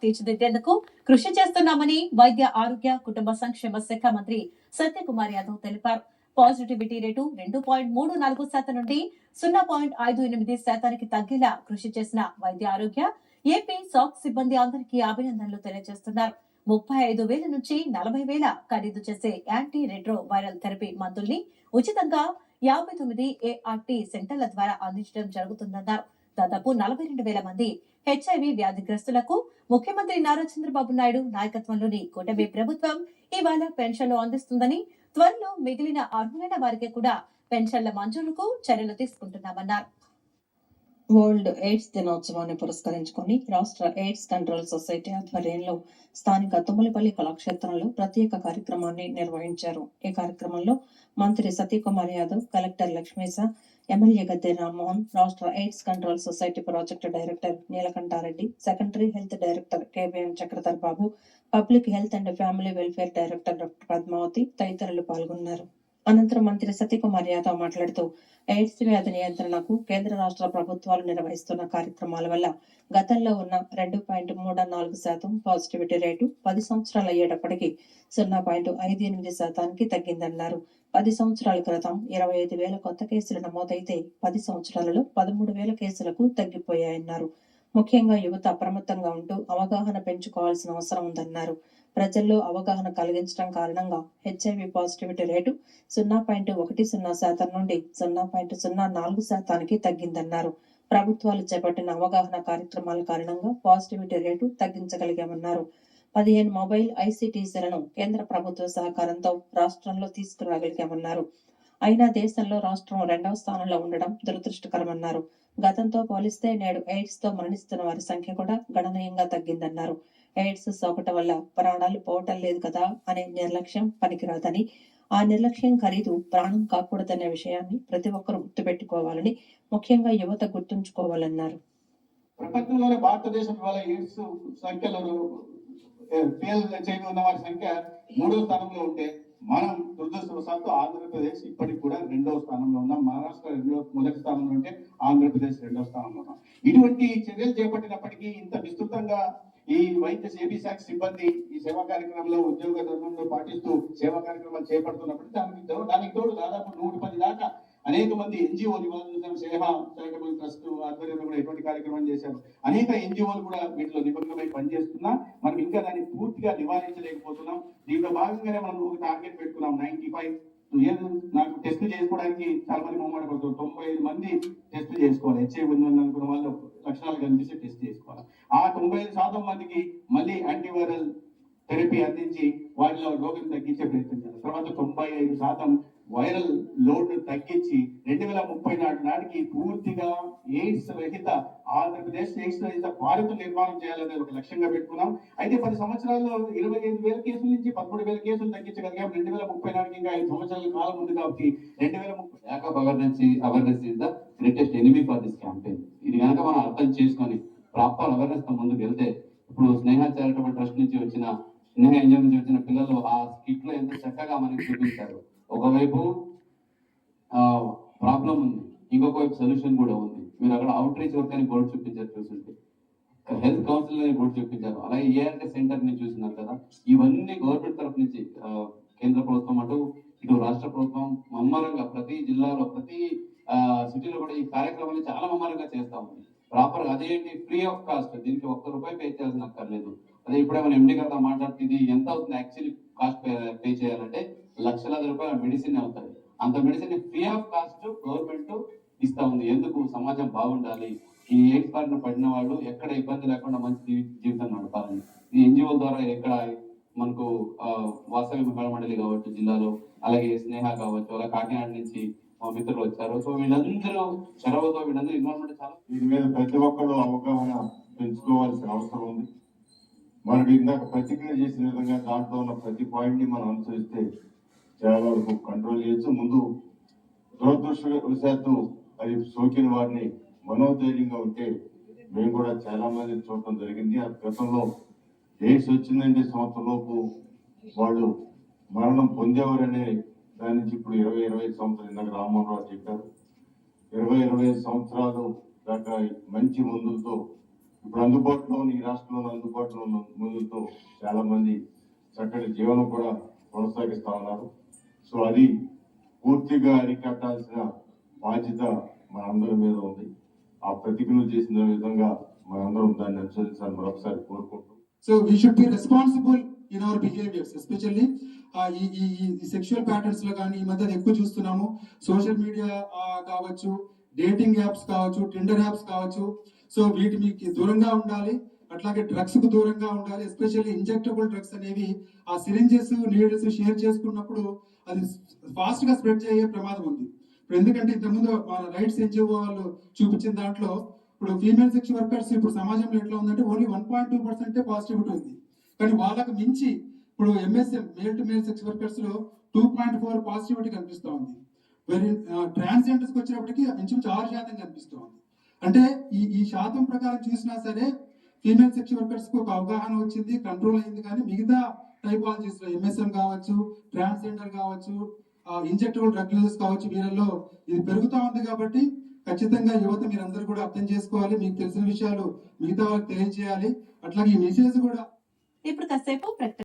తీర్చిదిద్దేందుకు కృషి చేస్తున్నామని వైద్య ఆరోగ్య కుటుంబ సంక్షేమ శాఖ మంత్రి సత్యకుమార్ యాదవ్ తెలిపారు. పాజిటివిటీ రేటు 2.34% నుండి 0.58% తగ్గేలా కృషి చేసిన వైద్య ఆరోగ్య ఏపీ సాక్ సిబ్బంది అందరికీ అభినందనలు తెలియజేస్తున్నారు. 35,000 నుంచి 40,000 ఖరీదు చేసే యాంటీ రెట్రో వైరల్ థెరపీ మందుల్ని ఉచితంగా 59 ART సెంటర్ల ద్వారా అందించడం జరుగుతుందన్నారు. దాదాపు 42,000 మంది హెచ్ఐవి వ్యాధిగ్రస్తులకు ముఖ్యమంత్రి నారా చంద్రబాబు నాయుడు నాయకత్వంలోని కూటమి ప్రభుత్వం ఇవాళ పెన్షన్లు అందిస్తుందని, త్వరలో మిగిలిన అర్హులైన వారికి కూడా పెన్షన్ల మంజూరుకు చర్యలు తీసుకుంటున్నామన్నారు. వరల్డ్ ఎయిడ్స్ దినోత్సవాన్ని పురస్కరించుకుని రాష్ట్ర ఎయిడ్స్ కంట్రోల్ సొసైటీ ఆధ్వర్యంలో స్థానిక తుమ్మలపల్లి కళాక్షేత్రంలో ప్రత్యేక కార్యక్రమాన్ని నిర్వహించారు. ఈ కార్యక్రమంలో మంత్రి సత్యకుమార్ యాదవ్, కలెక్టర్ లక్ష్మీశ, ఎమ్మెల్యే గద్దె రామ్మోహన్, రాష్ట్ర AIDS control society project director Neelakantha Reddy, secondary health director KVM Chakradhar Babu, public health and family welfare director doctor Padmavathi తదితరులు పాల్గొన్నారు. అనంతరం మంత్రి సత్యకుమార్ యాదవ్ మాట్లాడుతూ ఎయిడ్స్ వ్యాధి నియంత్రణకు కేంద్ర రాష్ట్ర ప్రభుత్వాలు నిర్వహిస్తున్న కార్యక్రమాల వల్ల గతంలో ఉన్న 2.34% పాజిటివిటీ రేటు 10 సంవత్సరాలు అయ్యేటప్పటికీ 0.58% తగ్గిందన్నారు. 10 సంవత్సరాల క్రితం 25,000 కొత్త కేసులు నమోదైతే 10 సంవత్సరాలలో 13,000 కేసులకు తగ్గిపోయాయన్నారు. ముఖ్యంగా యువత అప్రమత్తంగా ఉంటూ అవగాహన పెంచుకోవాల్సిన అవసరం ఉందన్నారు. ప్రజల్లో అవగాహన కలిగించడం కారణంగా హెచ్ఐవి పాజిటివిటీ రేటు 0.10% నుండి 0.04% తగ్గిందన్నారు. ప్రభుత్వాలు చేపట్టిన అవగాహన కార్యక్రమాల కారణంగా పాజిటివిటీ రేటు తగ్గించగలిగామన్నారు. 15 మొబైల్ ఐసీటీసీలను కేంద్ర ప్రభుత్వ సహకారంతో రాష్ట్రంలో తీసుకురాగలిగామన్నారు. అయినా దేశంలో రాష్ట్రం 2వ స్థానంలో ఉండడం దురదృష్టకరమన్నారు. గతంతో పోలిస్తే నేడు ఎయిడ్స్ తో మరణిస్తున్న వారి సంఖ్య కూడా గణనీయంగా తగ్గిందన్నారు. ఎయిడ్స్ సోకట వల్ల ప్రాణాలు పోవటం లేదు కదా అనే నిర్లక్ష్యం పనికిరాదని, ఆ నిర్లక్ష్యం ఖరీదు ప్రాణం కాకూడదనే విషయాన్ని ప్రతి ఒక్కరూ గుర్తుపెట్టుకోవాలని, ముఖ్యంగా యువత గుర్తుంచుకోవాలన్నారు. ప్రపంచంలోనే భారతదేశం ఇవాళ ఎయిడ్స్ సంఖ్యలో ఉన్న వారి సంఖ్య 3వ స్థానంలో ఉంటే మనం దురదృష్టవశాత్తు ఆంధ్రప్రదేశ్ ఇప్పటికి కూడా 2వ స్థానంలో ఉన్నాం. మహారాష్ట్ర మొదటి స్థానంలో ఉంటే ఆంధ్రప్రదేశ్ 2వ స్థానంలో ఉన్నాం. ఇటువంటి చర్యలు చేపట్టినప్పటికీ ఇంత విస్తృతంగా ఈ వైద్య ఏపీ శాఖ సిబ్బంది ఈ సేవా కార్యక్రమంలో ఉద్యోగ ధర్మంలో పాటిస్తూ సేవా కార్యక్రమాలు చేపడుతున్నప్పుడు దానికి తోడు దాదాపు 110 దాకా అనేక మంది ఎన్జిఓలు సేవా చారిటబుల్ ట్రస్ట్ ఆధ్వర్యంలో కూడా ఎటువంటి కార్యక్రమం చేశారు. అనేక ఎన్జిఓలు కూడా వీటిలో నిమగ్నమై పనిచేస్తున్నా మనం ఇంకా దాన్ని పూర్తిగా నివారించలేకపోతున్నాం. దీంట్లో భాగంగానే మనం ఒక టార్గెట్ పెట్టుకున్నాం. 95 నాకు టెస్ట్ చేసుకోవడానికి చాలా మంది మొహమాట పడుతుంది. 95 మంది టెస్ట్ చేసుకోవాలి. హెచ్ఐవి ఉందని అనుకున్న వాళ్ళు లక్షణాలు కనిపిస్తే టెస్ట్ చేసుకోవాలి. ఆ 95% మందికి మళ్ళీ యాంటీవైరల్ థెరపీ అందించి వాటిలో రోగం తగ్గించే ప్రయత్నం చేయాలి. తర్వాత 95% వైరల్ లోడ్ తగ్గించి 2030 నాటికి పూర్తిగా ఎయిడ్స్ రహిత ఆంధ్రప్రదేశ్ ఎయిడ్స్ రహిత భారత నిర్మాణం చేయాలనే ఒక లక్ష్యంగా పెట్టుకున్నాం. అయితే 10 సంవత్సరాల్లో 25,000 కేసుల నుంచి 13,000 కేసులు తగ్గించగలిగాం. 2030 నాటికి ఇంకా 5 సంవత్సరాల కాలం ఉంది కాబట్టి 2030 lack of awareness is the greatest enemy for this campaign. ఇది కనుక మనం అర్థం చేసుకొని ప్రాపర్ అవేర్నెస్ తో ముందుకు వెళ్తే, ఇప్పుడు స్నేహ చారిటబుల్ ట్రస్ట్ నుంచి వచ్చిన స్నేహ ఎన్జిఓ నుంచి వచ్చిన పిల్లలు ఆ స్కిట్ లో ఎంత చక్కగా మనకి చూపించారు. ఒకవైపు ప్రాబ్లం ఉంది, ఇంకొక వైపు సొల్యూషన్ కూడా ఉంది. మీరు అక్కడ అవుట్ రీచ్ వర్క్ అని బోర్డు చూపించారు, చూస్తుంటే హెల్త్ కౌన్సిల్ అని బోర్డు చూపించారు. అలాగే ఏఆర్టీ సెంటర్ ని చూసినారు కదా. ఇవన్నీ గవర్నమెంట్ తరఫు నుంచి కేంద్ర ప్రభుత్వం ఇటు రాష్ట్ర ప్రభుత్వం ముమ్మరంగా ప్రతి జిల్లాలో ప్రతి సిటీలో కూడా ఈ కార్యక్రమాన్ని చాలా ముమ్మరంగా చేస్తా ఉంది. ప్రాపర్ అదేంటి ఫ్రీ ఆఫ్ కాస్ట్, దీనికి ₹1 పే చేయాల్సిన అక్కర్లేదు. అదే ఇప్పుడే మన ఎండి గారితో మాట్లాడితే ఇది ఎంత అవుతుంది యాక్చువల్లీ కాస్ట్ పే చేయాలంటే లక్షలాది రూపాయల మెడిసిన్ అవుతాయి. అంత medicine free of cost government ఇస్తా ఉంది. ఎందుకు? సమాజం బాగుండాలి, ఈ ఎయిడ్స్ బారిన పడిన వాళ్ళు ఎక్కడ ఇబ్బంది లేకుండా మంచి జీవితం నడపాలని. ఈ ఎన్జిఓ ద్వారా ఎక్కడ మనకు వాసవి మహిళా మండలి కావచ్చు జిల్లాలో, అలాగే స్నేహ కావచ్చు, అలా కాకినాడ నుంచి మా మిత్రులు వచ్చారు. సో వీళ్ళందరూ చొరవతో వీళ్ళందరూ ఇన్వాల్వ్మెంట్ చాలా. దీని మీద ప్రతి ఒక్కరు అవగాహన పెంచుకోవాల్సిన అవసరం ఉంది. మనకి ఇందాక ప్రతిక్రియ చేసిన విధంగా దాంట్లో ఉన్న ప్రతి పాయింట్ ని మనం అనుసరిస్తే చాలా వరకు కంట్రోల్ చేయొచ్చు. ముందు దురదృష్టవశాత్తు అది సోకిన వారిని మనోధైర్యంగా ఉంటే మేము కూడా చాలా మంది చూడటం జరిగింది. ఆ గతంలో ఎయిడ్స్ వచ్చిందంటే సంవత్సరంలోపు వాళ్ళు మరణం పొందేవారనే దాని నుంచి ఇప్పుడు 20-25 సంవత్సరాలు ఇందాక రామ్మోహన్ రావు చెప్పారు. 20-25 సంవత్సరాలు దాకా మంచి మందులతో ఇప్పుడు అందుబాటులో ఉన్న ఈ రాష్ట్రంలో అందుబాటులో ఉన్న మందులతో చాలా మంది చక్కటి జీవనం కూడా కొనసాగిస్తా ఉన్నారు. సో అది పూర్తిగా అరికట్టాల్సిన బాధ్యత మనందరి మీద ఉంది. ఆ ప్రతిజ్ఞలు చేసిన విధంగా మనందరం దాన్ని అనుసరించాలని మరొకసారి కోరుకుంటూ So we should be responsible in our behaviors, especially ఈ సెక్షువల్ ప్యాటర్న్స్ లో కానీ ఈ మధ్య ఎక్కువ చూస్తున్నాము. సోషల్ మీడియా కావచ్చు, డేటింగ్ యాప్స్ కావచ్చు, టిండర్ యాప్స్ కావచ్చు. సో వీటికి దూరంగా ఉండాలి. అట్లాగే డ్రగ్స్ కు దూరంగా ఉండాలి. ఎస్పెషల్లీ ఇంజెక్టబుల్ డ్రగ్స్ అనేవి ఆ సిరింజెస్ నీడిల్స్ షేర్ చేసుకున్నప్పుడు అది ఫాస్ట్ గా స్ప్రెడ్ అయ్యే ప్రమాదం ఉంది. ఇప్పుడు ఎందుకంటే ఇంతకుముందు మన రైట్స్ ఎన్జిఓ వాళ్ళు చూపించిన దాంట్లో ఇప్పుడు ఫీమేల్ సెక్స్ వర్కర్స్ ఇప్పుడు సమాజంలో ఎట్లా ఉందంటే ఓన్లీ 1.2% పాజిటివిటీ ఉంది. కానీ వాళ్ళకు మించి ఇప్పుడు MSM male to male sex workers లో 2.4 పాజిటివిటీ కనిపిస్తూ ఉంది. వెరీ ట్రాన్స్జెండర్స్ కి వచ్చేటప్పటికి ఇంచుమించు 6% కనిపిస్తూ ఉంది. అంటే ఈ శాతం ప్రకారం చూసినా సరే ఫీమేల్ సెక్స్ వర్కర్స్ కు ఒక అవగాహన వచ్చింది, కంట్రోల్ అయింది. కానీ మిగతా టైపాలజీస్ లో ఎంఎస్ఎం కావచ్చు, ట్రాన్స్జెండర్ కావచ్చు, ఇంజెక్టబుల్ డ్రగ్ యూజెస్ కావచ్చు, వీళ్ళల్లో ఇది పెరుగుతా ఉంది. కాబట్టి ఖచ్చితంగా యువత మీరందరూ కూడా అర్థం చేసుకోవాలి. మీకు తెలిసిన విషయాలు మిగతా వాళ్ళకి తెలియజేయాలి. అట్లాగే ఈ మెసేజ్ కూడా ఇప్పుడు కాసేపు ప్రకటన